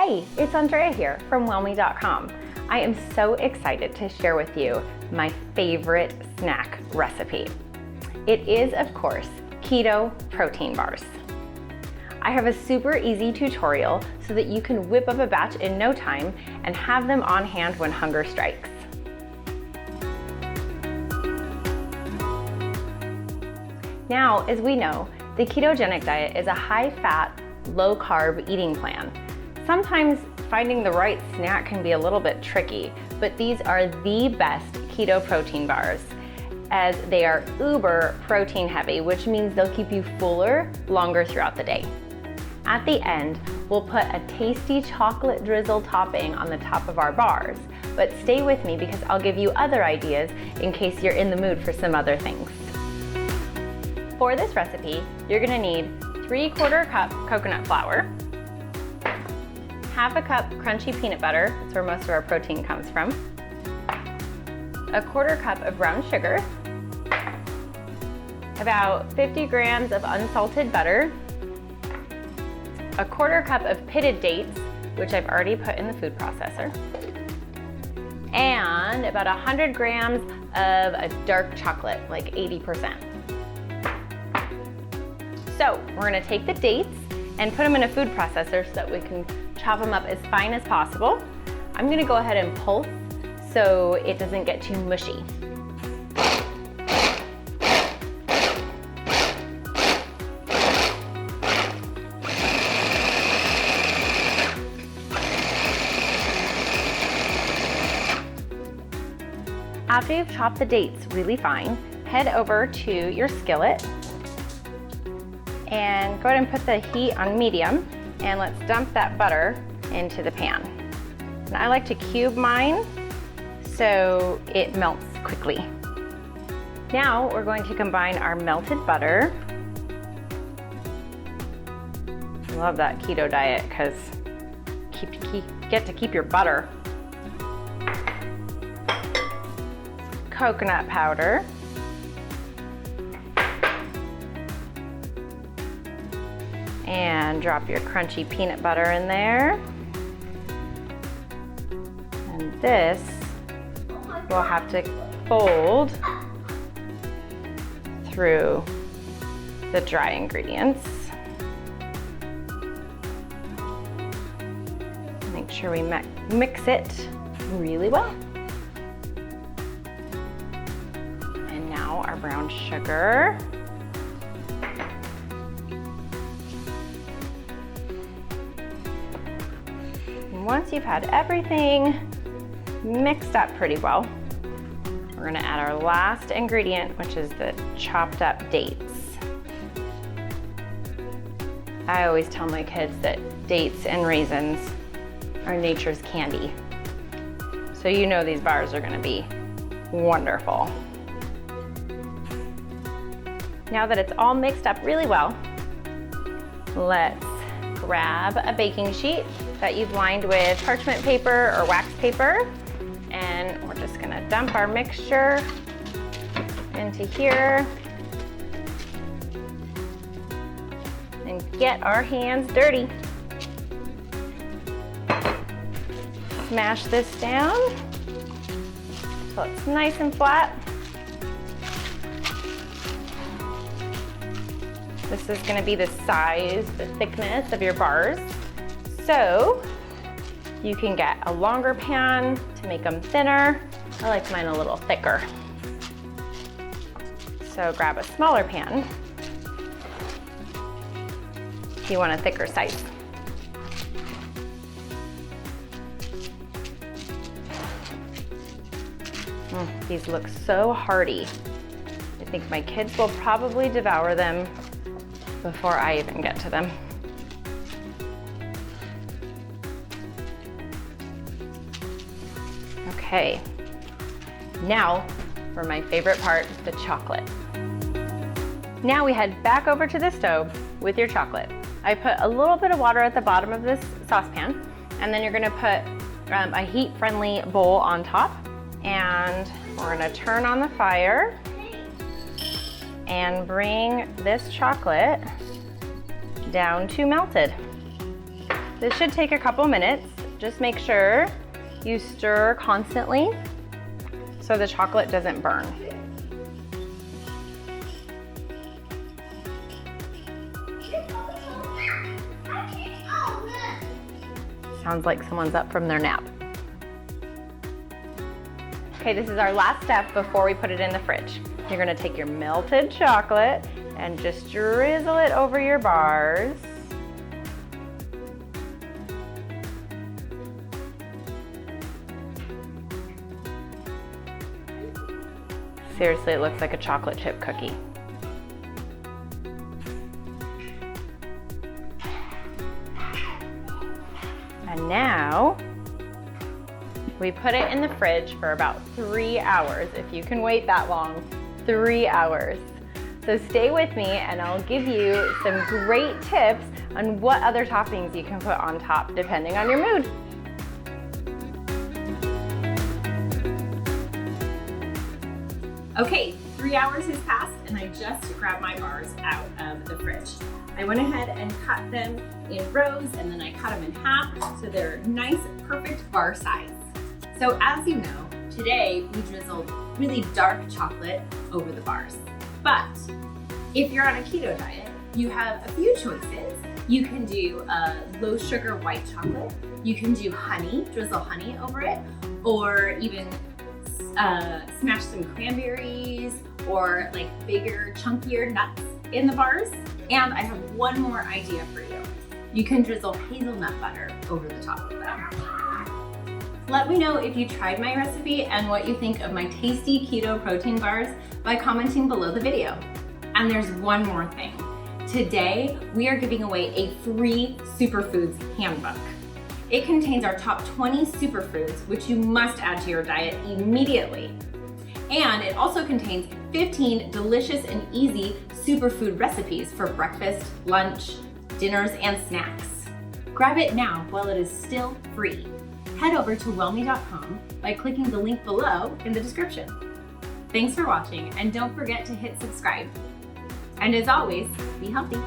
Hey, it's Andrea here from wellme.com. I am so excited to share with you my favorite snack recipe. It is, of course, keto protein bars. I have a super easy tutorial so that you can whip up a batch in no time and have them on hand when hunger strikes. Now, as we know, the ketogenic diet is a high-fat, low-carb eating plan. Sometimes finding the right snack can be a little bit tricky, but these are the best keto protein bars, as they are uber protein heavy, which means they'll keep you fuller longer throughout the day. At the end, we'll put a tasty chocolate drizzle topping on the top of our bars, but stay with me because I'll give you other ideas in case you're in the mood for some other things. For this recipe, you're gonna need 3/4 cup coconut flour, 1/2 cup crunchy peanut butter, that's where most of our protein comes from, 1/4 cup of brown sugar, about 50 grams of unsalted butter, 1/4 cup of pitted dates, which I've already put in the food processor, and about 100 grams of a dark chocolate, like 80%. So we're gonna take the dates and put them in a food processor so that we can chop them up as fine as possible. I'm gonna go ahead and pulse so it doesn't get too mushy. After you've chopped the dates really fine, head over to your skillet and go ahead and put the heat on medium, and let's dump that butter into the pan. And I like to cube mine so it melts quickly. Now we're going to combine our melted butter. I love that keto diet because you get to keep your butter. Coconut powder. And drop your crunchy peanut butter in there. And this we'll have to fold through the dry ingredients. Make sure we mix it really well. And now our brown sugar. Once you've had everything mixed up pretty well, we're gonna add our last ingredient, which is the chopped up dates. I always tell my kids that dates and raisins are nature's candy. So you know these bars are gonna be wonderful. Now that it's all mixed up really well, let's grab a baking sheet that you've lined with parchment paper or wax paper, and we're just gonna dump our mixture into here and get our hands dirty. Smash this down so it's nice and flat. This is gonna be the size, the thickness of your bars. So you can get a longer pan to make them thinner. I like mine a little thicker. So grab a smaller pan if you want a thicker size. These look so hearty. I think my kids will probably devour them before I even get to them. Okay, now for my favorite part, the chocolate. Now we head back over to the stove with your chocolate. I put a little bit of water at the bottom of this saucepan, and then you're gonna put a heat-friendly bowl on top, and we're gonna turn on the fire and bring this chocolate down to melted. This should take a couple minutes. Just make sure you stir constantly so the chocolate doesn't burn. Sounds like someone's up from their nap. Okay, this is our last step before we put it in the fridge. You're gonna take your melted chocolate and just drizzle it over your bars. Seriously, it looks like a chocolate chip cookie. And now, we put it in the fridge for about 3 hours. If you can wait that long, 3 hours. So stay with me and I'll give you some great tips on what other toppings you can put on top depending on your mood. Okay, 3 hours has passed and I just grabbed my bars out of the fridge. I went ahead and cut them in rows and then I cut them in half so they're nice, perfect bar size. So as you know, today we drizzled really dark chocolate over the bars. But if you're on a keto diet, you have a few choices. You can do a low sugar white chocolate. You can do honey, drizzle honey over it, or even smash some cranberries or like bigger, chunkier nuts in the bars. And I have one more idea for you. You can drizzle hazelnut butter over the top of them. Let me know if you tried my recipe and what you think of my tasty keto protein bars by commenting below the video. And there's one more thing. Today, we are giving away a free superfoods handbook. It contains our top 20 superfoods, which you must add to your diet immediately. And it also contains 15 delicious and easy superfood recipes for breakfast, lunch, dinners, and snacks. Grab it now while it is still free. Head over to wellme.com by clicking the link below in the description. Thanks for watching, and don't forget to hit subscribe. And as always, be healthy.